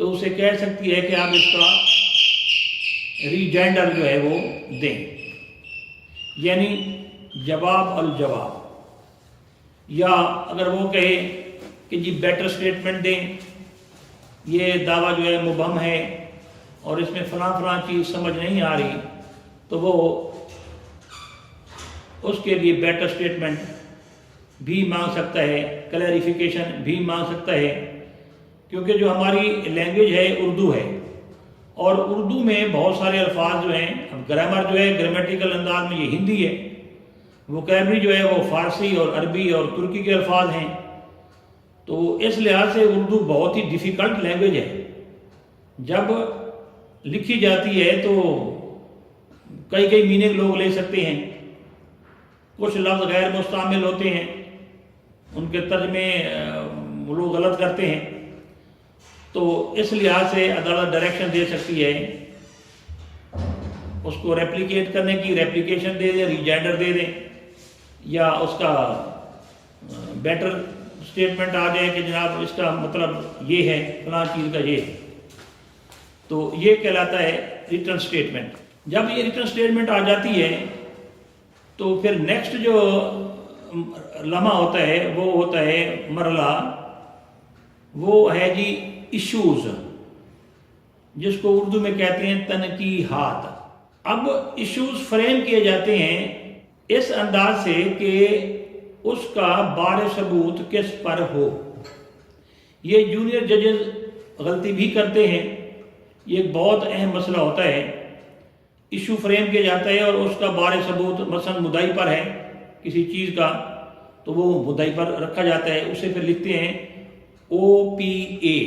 تو اسے کہہ سکتی ہے کہ آپ اس کا ریجائنڈر جو ہے وہ دیں، یعنی جواب الجواب، یا اگر وہ کہے کہ جی بیٹر سٹیٹمنٹ دیں، یہ دعویٰ جو ہے مبہم ہے اور اس میں فلاں فلاں چیز سمجھ نہیں آ رہی، تو وہ اس کے لیے بیٹر سٹیٹمنٹ بھی مانگ سکتا ہے، کلیریفیکیشن بھی مانگ سکتا ہے، کیونکہ جو ہماری لینگویج ہے اردو ہے، اور اردو میں بہت سارے الفاظ جو ہیں، اب گرامر جو ہے گرامیٹیکل انداز میں یہ ہندی ہے، ووکیبلری جو ہے وہ فارسی اور عربی اور ترکی کے الفاظ ہیں، تو اس لحاظ سے اردو بہت ہی ڈیفیکلٹ لینگویج ہے۔ جب لکھی جاتی ہے تو کئی میننگ لوگ لے سکتے ہیں، کچھ لفظ غیر مستعمل ہوتے ہیں، ان کے ترجمے لوگ غلط کرتے ہیں، تو اس لحاظ سے عدالت ڈائریکشن دے سکتی ہے، اس کو ریپلیکیٹ کرنے کی ریپلیکیشن دے دیں، ریجائنڈر دے دیں، یا اس کا بیٹر سٹیٹمنٹ آ جائے کہ جناب اس کا مطلب یہ ہے، فلاں چیز کا یہ ہے، تو یہ کہلاتا ہے ریٹن سٹیٹمنٹ۔ جب یہ ریٹن سٹیٹمنٹ آ جاتی ہے تو پھر نیکسٹ جو لمحہ ہوتا ہے وہ ہوتا ہے مرحلہ، وہ ہے جی ایشوز، جس کو اردو میں کہتے ہیں تنقیحات۔ اب ایشوز فریم کیے جاتے ہیں اس انداز سے کہ اس کا بار ثبوت کس پر ہو۔ یہ جونیئر ججز غلطی بھی کرتے ہیں، یہ ایک بہت اہم مسئلہ ہوتا ہے۔ ایشو فریم کیا جاتا ہے اور اس کا بار ثبوت مثلا مدعی پر ہے کسی چیز کا، تو وہ مدعی پر رکھا جاتا ہے، اسے پھر لکھتے ہیں او پی اے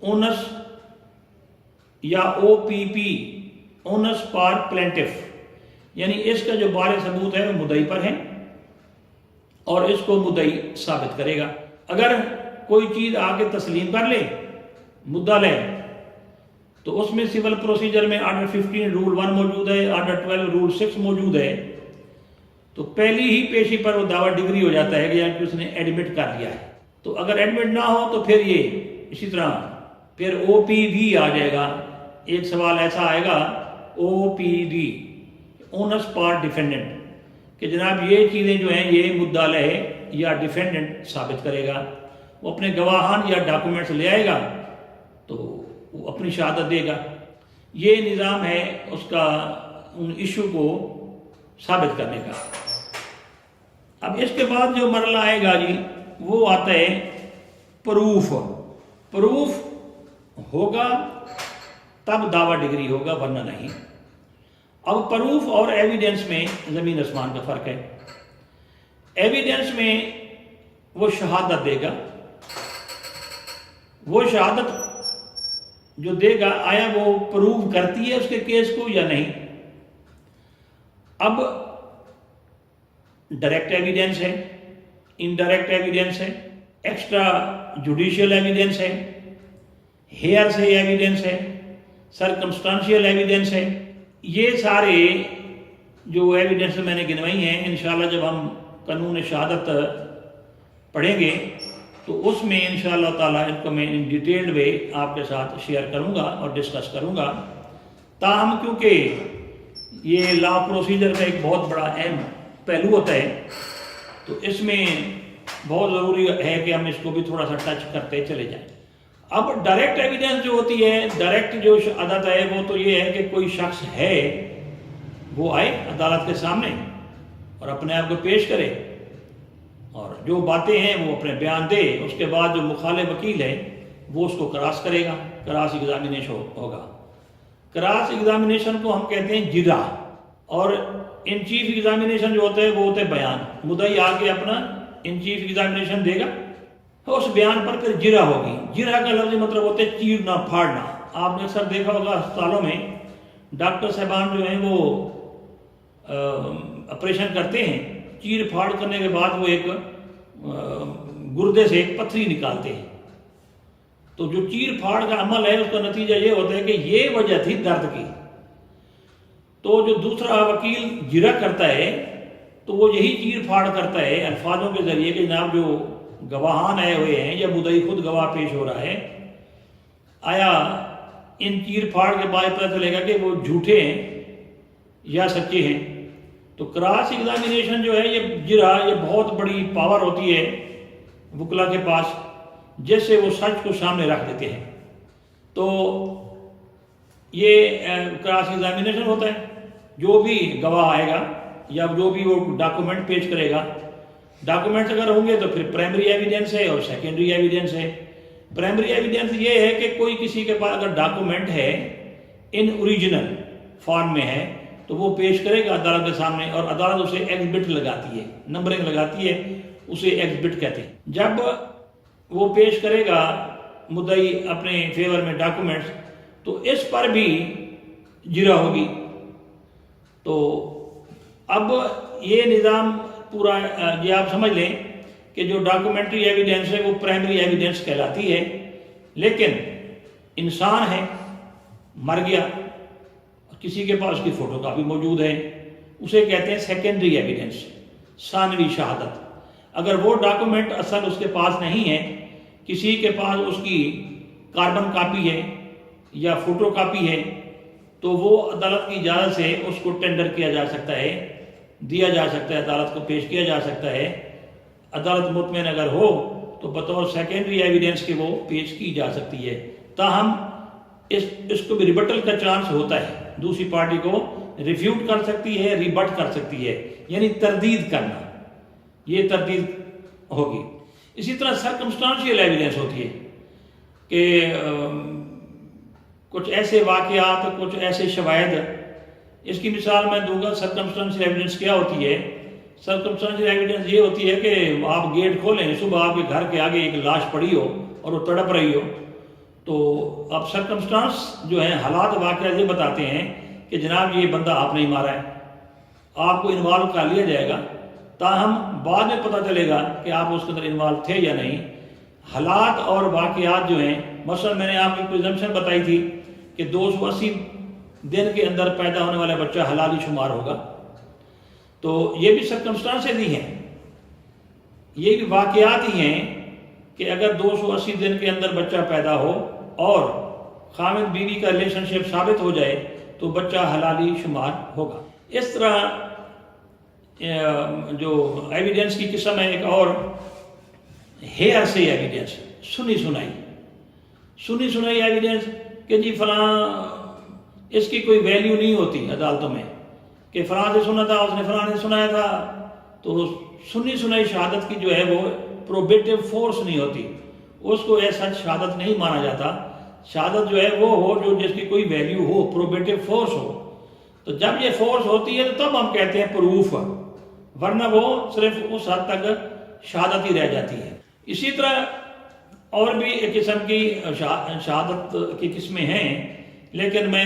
اونس یا او پی پی اونس پار پلینٹف، یعنی اس کا جو بار ثبوت ہے وہ مدعی پر ہے اور اس کو مدعی ثابت کرے گا۔ اگر کوئی چیز آ کے تسلیم کر لے مدعا لے، تو اس میں سول پروسیجر میں آرڈر 15 رول 1 موجود ہے، آرڈر 12 رول 6 موجود ہے، تو پہلی ہی پیشی پر وہ دعویٰ ڈگری ہو جاتا ہے کہ یعنی کہ اس نے ایڈمٹ کر لیا ہے۔ تو اگر ایڈمٹ نہ ہو تو پھر یہ اسی طرح پھر او پی بھی آ جائے گا، ایک سوال ایسا آئے گا او پی ڈی اونس پار ڈیفینڈنٹ، کہ جناب یہ چیزیں جو ہیں یہ مدعا علیہ یا ڈیفینڈنٹ ثابت کرے گا، وہ اپنے گواہان یا ڈاکومنٹس لے آئے گا تو وہ اپنی شہادت دے گا۔ یہ نظام ہے اس کا ان ایشو کو ثابت کرنے کا۔ اب اس کے بعد جو مرحلہ آئے گا جی وہ آتا ہے پروف۔ پروف ہوگا تب دعویٰ ڈگری ہوگا، ورنہ نہیں۔ اب پروف اور ایویڈنس میں زمین آسمان کا فرق ہے۔ ایویڈنس میں وہ شہادت دے گا، وہ شہادت جو دے گا آیا وہ پروو کرتی ہے اس کے کیس کو یا نہیں۔ اب ڈائریکٹ ایویڈنس ہے، انڈائریکٹ ایویڈنس ہے، ایکسٹرا جوڈیشل ایویڈنس ہے، ہیئر سے ایویڈنس ہے، سرکمسٹانشیل ایویڈنس ہے۔ یہ سارے جو ایویڈنس میں نے گنوائی ہیں، انشاءاللہ جب ہم قانون شہادت پڑھیں گے تو اس میں انشاءاللہ تعالیٰ ان کو میں ان ڈیٹیلڈ وے آپ کے ساتھ شیئر کروں گا اور ڈسکس کروں گا۔ تاہم کیونکہ یہ لا پروسیجر کا ایک بہت بڑا اہم پہلو ہوتا ہے، تو اس میں بہت ضروری ہے کہ ہم اس کو بھی تھوڑا سا ٹچ کرتے چلے جائیں۔ اب ڈائریکٹ ایویڈنس جو ہوتی ہے، ڈائریکٹ جو عادت ہے وہ تو یہ ہے کہ کوئی شخص ہے وہ آئے عدالت کے سامنے اور اپنے آپ کو پیش کرے اور جو باتیں ہیں وہ اپنے بیان دے، اس کے بعد جو مخالف وکیل ہے وہ اس کو کراس کرے گا، کراس ایگزامینیشن ہوگا۔ کراس ایگزامینیشن کو ہم کہتے ہیں جرا، اور ان چیف ایگزامینیشن جو ہوتے ہیں وہ ہوتے ہیں بیان۔ مدعی آ کے اپنا ان چیف ایگزامینیشن دے گا، اس بیان پر پھر جرا ہوگی۔ جرا کا لفظ مطلب ہوتا ہے چیرنا پھاڑنا۔ آپ نے اکثر دیکھا ہوگا ہسپتالوں میں ڈاکٹر صاحبان جو ہیں وہ آپریشن کرتے ہیں، چیر پھاڑ کرنے کے بعد وہ ایک گردے سے ایک پتھری نکالتے ہیں، تو جو چیر پھاڑ کا عمل ہے اس کا نتیجہ یہ ہوتا ہے کہ یہ وجہ تھی درد کی۔ تو جو دوسرا وکیل جرا کرتا ہے تو وہ یہی چیر پھاڑ کرتا ہے الفاظوں کے ذریعے کہ جناب جو گواہان آئے ہوئے ہیں یا مدعی خود گواہ پیش ہو رہا ہے، آیا ان چیر پھاڑ کے بعد پتہ چلے گا کہ وہ جھوٹے ہیں یا سچے ہیں؟ تو کراس ایگزامینیشن جو ہے یہ جرا، یہ بہت بڑی پاور ہوتی ہے وکلا کے پاس، جس سے وہ سچ کو سامنے رکھ دیتے ہیں۔ تو یہ کراس ایگزامینیشن ہوتا ہے۔ جو بھی گواہ آئے گا یا جو بھی وہ ڈاکومنٹ پیش کرے گا، ڈاکومنٹس اگر ہوں گے تو پھر پرائمری ایویڈنس ہے اور سیکنڈری ایویڈنس ہے۔ پرائمری ایویڈنس یہ ہے کہ کوئی کسی کے پاس اگر ڈاکومنٹ ہے ان اوریجنل فارم میں ہے تو وہ پیش کرے گا عدالت کے سامنے، اور عدالت اسے ایگزبٹ لگاتی ہے، نمبرنگ لگاتی ہے، اسے ایگزبٹ کہتے ہیں۔ جب وہ پیش کرے گا مدعی اپنے فیور میں ڈاکومنٹس تو اس پر بھی جرا ہوگی۔ تو اب یہ نظام پورا یہ آپ سمجھ لیں کہ جو ڈاکومنٹری ایویڈنس ہے وہ پرائمری ایویڈنس کہلاتی ہے، لیکن انسان ہے، مر گیا، کسی کے پاس اس کی فوٹو کاپی موجود ہے، اسے کہتے ہیں سیکنڈری ایویڈنس، ثانوی شہادت۔ اگر وہ ڈاکومنٹ اصل اس کے پاس نہیں ہے، کسی کے پاس اس کی کاربن کاپی ہے یا فوٹو کاپی ہے، تو وہ عدالت کی اجازت سے اس کو ٹینڈر کیا جا سکتا ہے، دیا جا سکتا ہے، عدالت کو پیش کیا جا سکتا ہے۔ عدالت مطمئن اگر ہو تو بطور سیکنڈری ایویڈنس کے وہ پیش کی جا سکتی ہے، تاہم اس کو بھی ریبٹل کا چانس ہوتا ہے، دوسری پارٹی کو ریفیوٹ کر سکتی ہے، ریبٹ کر سکتی ہے، یعنی تردید کرنا، یہ تردید ہوگی۔ اسی طرح سرکمسٹانشیل ایویڈنس ہوتی ہے کہ کچھ ایسے واقعات، کچھ ایسے شواہد، اس کی مثال میں دوں گا۔ سرکمسٹانشیل ایویڈنس کیا ہوتی ہے؟ سرکمسٹانشیل ایویڈنس یہ ہوتی ہے کہ آپ گیٹ کھولیں، صبح آپ کے گھر کے آگے ایک لاش پڑی ہو اور وہ تڑپ رہی ہو، تو اب سرکمسٹانس جو ہیں، حالات واقعات یہ بتاتے ہیں کہ جناب یہ بندہ آپ نے مارا ہے، آپ کو انوالو کر لیا جائے گا، تاہم بعد میں پتہ چلے گا کہ آپ اس کے اندر انوالو تھے یا نہیں۔ حالات اور واقعات جو ہیں، مثلا میں نے آپ کی پریزمپشن بتائی تھی کہ 280 دن کے اندر پیدا ہونے والا بچہ حلالی شمار ہوگا، تو یہ بھی سرکمسٹانسز ہی ہیں، یہ بھی واقعات ہی ہیں کہ اگر 280 دن کے اندر بچہ پیدا ہو اور خاوند بیوی کا ریلیشن شپ ثابت ہو جائے تو بچہ حلالی شمار ہوگا۔ اس طرح جو ایویڈنس کی قسم ہے ایک اور ہیئر سے ایویڈنس، سنی سنائی ایویڈنس کہ جی فلاں، اس کی کوئی ویلیو نہیں ہوتی عدالتوں میں کہ فلاں سے سنا تھا، اس نے فلاں سے سنایا تھا، تو سنی سنائی شہادت کی جو ہے وہ پروبیٹیو فورس نہیں ہوتی، اس کو ایسا شہادت نہیں مانا جاتا۔ شہادت جو ہے وہ ہو جو جس کی کوئی ویلیو ہو، پروبیٹیو فورس ہو، تو جب یہ فورس ہوتی ہے تو تب ہم کہتے ہیں پروف، ورنہ وہ صرف اس حد تک شہادت ہی رہ جاتی ہے۔ اسی طرح اور بھی ایک قسم کی شہادت کی قسمیں ہیں، لیکن میں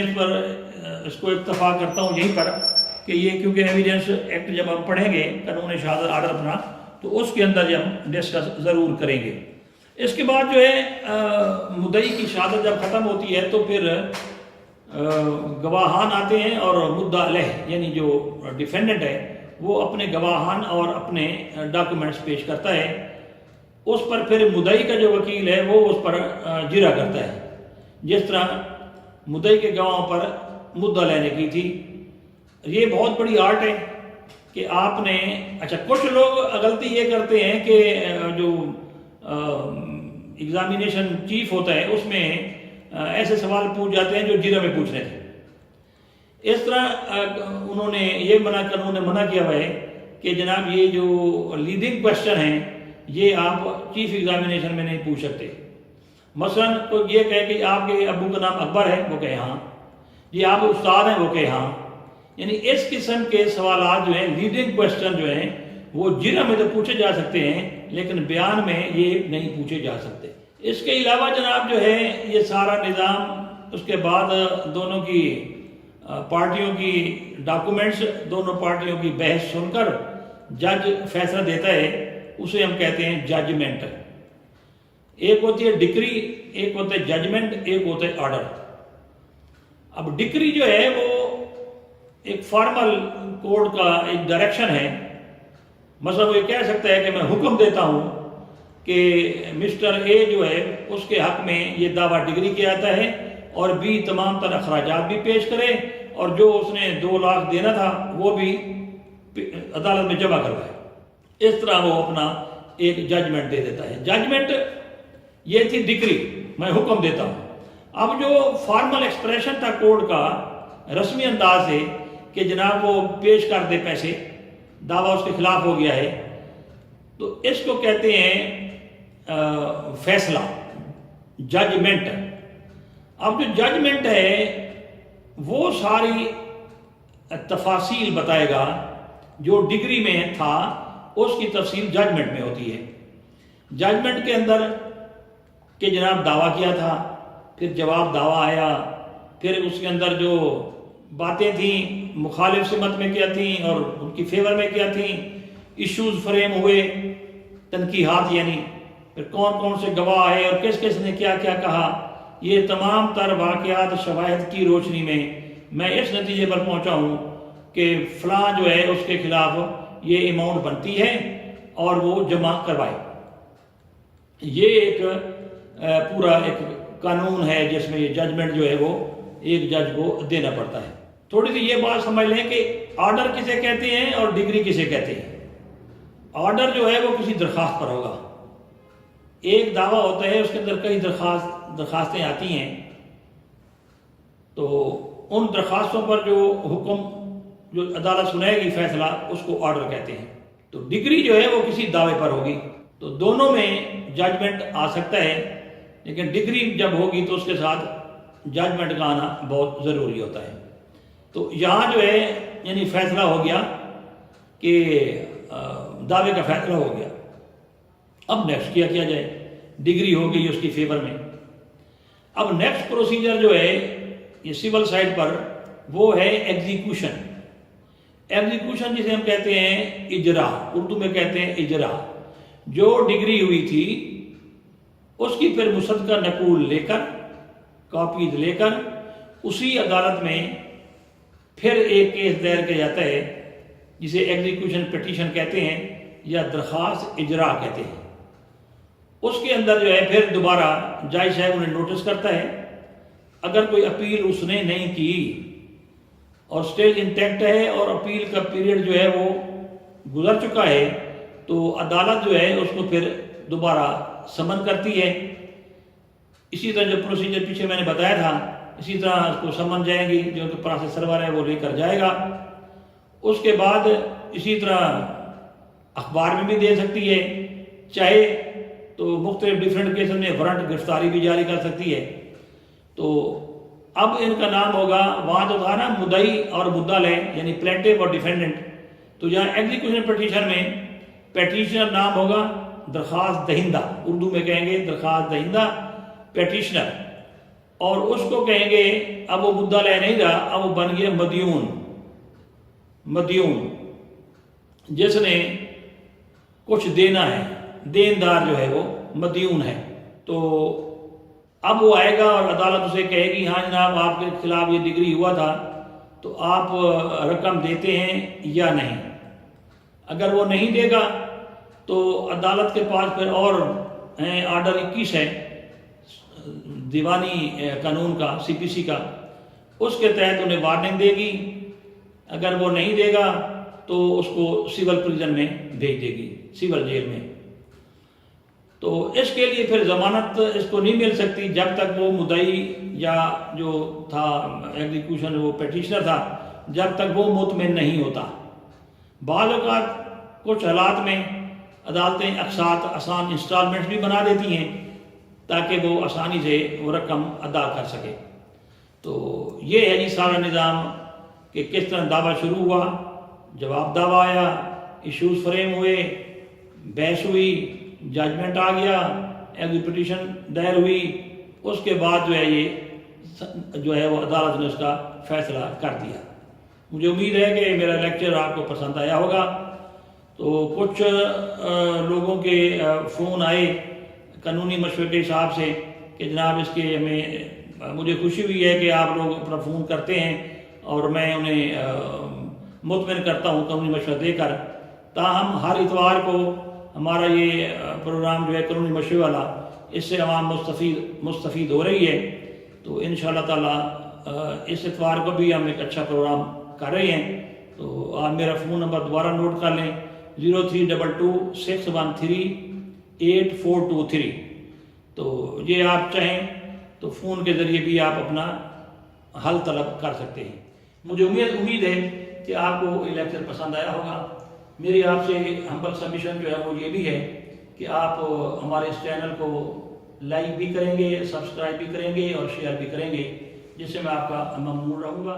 اس کو اکتفا کرتا ہوں یہیں پر کہ یہ کیونکہ ایویڈنس ایکٹ جب ہم پڑھیں گے، قانون شہادت آرڈر اپنا، تو اس کے اندر ہم ڈسکس ضرور کریں گے۔ اس کے بعد جو ہے مدعی کی شہادت جب ختم ہوتی ہے تو پھر گواہان آتے ہیں اور مدعا علیہ یعنی جو ڈیفینڈنٹ ہے وہ اپنے گواہان اور اپنے ڈاکومنٹس پیش کرتا ہے، اس پر پھر مدعی کا جو وکیل ہے وہ اس پر جرا کرتا ہے، جس طرح مدعی کے گواہوں پر مدعا لینے کی تھی۔ یہ بہت بڑی آرٹ ہے کہ آپ نے، اچھا کچھ لوگ غلطی یہ کرتے ہیں کہ جو ایگزامینیشن چیف ہوتا ہے اس میں ایسے سوال پوچھ جاتے ہیں جو جرا میں پوچھ رہے تھے۔ اس طرح انہوں نے یہ قانون نے منع کیا ہوا ہے کہ جناب یہ جو لیڈنگ کوشچن ہیں یہ آپ چیف ایگزامینیشن میں نہیں پوچھ سکتے۔ مثلا کوئی یہ کہے کہ آپ کے ابو کا نام اکبر ہے، وہ کہے ہاں، یہ آپ استاد ہیں، وہ کہے ہاں، یعنی اس قسم کے سوالات جو ہیں، لیڈنگ کوشچن جو ہیں، وہ جرا میں تو پوچھے جا سکتے ہیں لیکن بیان میں یہ نہیں پوچھے جا سکتے۔ اس کے علاوہ جناب جو ہے یہ سارا نظام، اس کے بعد دونوں کی پارٹیوں کی ڈاکومنٹس، دونوں پارٹیوں کی بحث سن کر جج فیصلہ دیتا ہے، اسے ہم کہتے ہیں ججمنٹ۔ ایک ہوتی ہے ڈکری، ایک ہوتا ہے ججمنٹ، ایک ہوتا ہے آرڈر۔ اب ڈکری جو ہے وہ ایک فارمل کورٹ کا ایک ڈائریکشن ہے، مثلا وہ یہ کہہ سکتا ہے کہ میں حکم دیتا ہوں کہ مسٹر اے جو ہے اس کے حق میں یہ دعویٰ ڈگری کے آتا ہے اور بی تمام تر اخراجات بھی پیش کرے اور جو اس نے 2 لاکھ دینا تھا وہ بھی عدالت میں جمع کروائے. اس طرح وہ اپنا ایک ججمنٹ دے دیتا ہے. ججمنٹ یہ تھی ڈگری، میں حکم دیتا ہوں. اب جو فارمل ایکسپریشن تھا کورٹ کا رسمی انداز ہے کہ جناب وہ پیش کر دے پیسے، دعویٰ اس کے خلاف ہو گیا ہے، تو اس کو کہتے ہیں فیصلہ، ججمنٹ. اب جو ججمنٹ ہے وہ ساری تفاصیل بتائے گا، جو ڈگری میں تھا اس کی تفصیل ججمنٹ میں ہوتی ہے. ججمنٹ کے اندر کہ جناب دعویٰ کیا تھا، پھر جواب دعویٰ آیا، پھر اس کے اندر جو باتیں تھیں مخالف سمت میں کیا تھیں اور ان کی فیور میں کیا تھیں، ایشوز فریم ہوئے، تنقیحات یعنی پھر کون کون سے گواہ آئے اور کس کس نے کیا کیا کہا. یہ تمام تر واقعات شواہد کی روشنی میں میں اس نتیجے پر پہنچا ہوں کہ فلاں جو ہے اس کے خلاف یہ اماؤنٹ بنتی ہے اور وہ جمع کروائے. یہ ایک پورا ایک قانون ہے جس میں یہ ججمنٹ جو ہے وہ ایک جج کو دینا پڑتا ہے. تھوڑی سی یہ بات سمجھ لیں کہ آرڈر کسے کہتے ہیں اور ڈگری کسے کہتے ہیں. آرڈر جو ہے وہ کسی درخواست پر ہوگا. ایک دعویٰ ہوتا ہے، اس کے اندر کئی درخواستیں آتی ہیں، تو ان درخواستوں پر جو حکم جو عدالت سنائے گی فیصلہ اس کو آرڈر کہتے ہیں. تو ڈگری جو ہے وہ کسی دعوے پر ہوگی. تو دونوں میں ججمنٹ آ سکتا ہے، لیکن ڈگری جب ہوگی تو اس کے ساتھ ججمنٹ کا آنا بہت ضروری ہوتا ہے. تو یہاں جو ہے یعنی فیصلہ ہو گیا کہ دعوے کا فیصلہ ہو گیا. اب نیکسٹ کیا جائے، ڈگری ہو گئی اس کی فیور میں. اب نیکسٹ پروسیجر جو ہے یہ سول سائڈ پر وہ ہے ایگزیکیوشن. ایگزیکیوشن جسے ہم کہتے ہیں اجرا، اردو میں کہتے ہیں اجرا. جو ڈگری ہوئی تھی اس کی پھر مصدقہ نقول لے کر، کاپیز لے کر اسی عدالت میں پھر ایک کیس دائر کیا جاتا ہے جسے ایگزیکیوشن پٹیشن کہتے ہیں یا درخواست اجرا کہتے ہیں. اس کے اندر جو ہے پھر دوبارہ جج صاحب انہیں نوٹس کرتا ہے. اگر کوئی اپیل اس نے نہیں کی اور سٹیج انٹیکٹ ہے اور اپیل کا پیریڈ جو ہے وہ گزر چکا ہے تو عدالت جو ہے اس کو پھر دوبارہ سمن کرتی ہے. اسی طرح جو پروسیجر پیچھے میں نے بتایا تھا اسی طرح اس کو سمن جائیں گی، جو کہ پروسیس سرور ہے وہ لے کر جائے گا. اس کے بعد اسی طرح اخبار میں بھی دے سکتی ہے، چاہے تو مختلف ڈیفرنٹ کیسز میں وارنٹ گرفتاری بھی جاری کر سکتی ہے. تو اب ان کا نام ہوگا، وہاں تو تھا نا مدعی اور مدعا یعنی پلینٹیف اور ڈیفینڈنٹ، تو یہاں ایگزیکیوشن پٹیشن میں پیٹیشنر نام ہوگا درخواست دہندہ، اردو میں کہیں گے درخواست دہندہ پیٹیشنر، اور اس کو کہیں گے اب وہ مدعا نہیں رہا، اب وہ بن گیا مدیون جس نے کچھ دینا ہے، دیندار جو ہے وہ مدیون ہے. تو اب وہ آئے گا اور عدالت اسے کہے گی ہاں جناب آپ کے خلاف یہ ڈگری ہوا تھا تو آپ رقم دیتے ہیں یا نہیں. اگر وہ نہیں دے گا تو عدالت کے پاس پھر اور آرڈر 21 ہے دیوانی قانون کا، CPC کا، اس کے تحت انہیں وارننگ دے گی. اگر وہ نہیں دے گا تو اس کو سول پریزن میں بھیج دے گی، سول جیل میں. تو اس کے لیے پھر ضمانت اس کو نہیں مل سکتی جب تک وہ مدعی یا جو تھا ایگزیکیوشن وہ پیٹیشنر تھا جب تک وہ مطمئن نہیں ہوتا. بعض اوقات کچھ حالات میں عدالتیں اقساط آسان انسٹالمنٹس بھی بنا دیتی ہیں تاکہ وہ آسانی سے وہ رقم ادا کر سکے. تو یہ ہے جی سارا نظام کہ کس طرح دعویٰ شروع ہوا، جواب دعویٰ آیا، ایشوز فریم ہوئے، بحث ہوئی، ججمنٹ آ گیا، ایگزیکیوشن دائر ہوئی، اس کے بعد جو ہے یہ جو ہے وہ عدالت نے اس کا فیصلہ کر دیا. مجھے امید ہے کہ میرا لیکچر آپ کو پسند آیا ہوگا. تو کچھ لوگوں کے فون آئے قانونی مشورے کے حساب سے کہ جناب اس کے مجھے خوشی ہوئی ہے کہ آپ لوگ اپنا فون کرتے ہیں اور میں انہیں مطمئن کرتا ہوں قانونی مشورہ دے کر. تاہم ہر اتوار کو ہمارا یہ پروگرام جو ہے قانونی مشورے والا، اس سے عوام مستفید ہو رہی ہے. تو انشاءاللہ تعالی اس اتوار کو بھی ہم ایک اچھا پروگرام کر رہے ہیں. تو آپ میرا فون نمبر دوبارہ نوٹ کر لیں، 0322613843. تو یہ آپ چاہیں تو فون کے ذریعے بھی آپ اپنا حل طلب کر سکتے ہیں. مجھے امید ہے کہ آپ کو یہ لیکچر پسند آیا ہوگا. میری آپ سے ہمبل سبمیشن جو ہے وہ یہ بھی ہے کہ آپ ہمارے اس چینل کو لائک بھی کریں گے، سبسکرائب بھی کریں گے اور شیئر بھی کریں گے، جس سے میں آپ کا ممنون رہوں گا.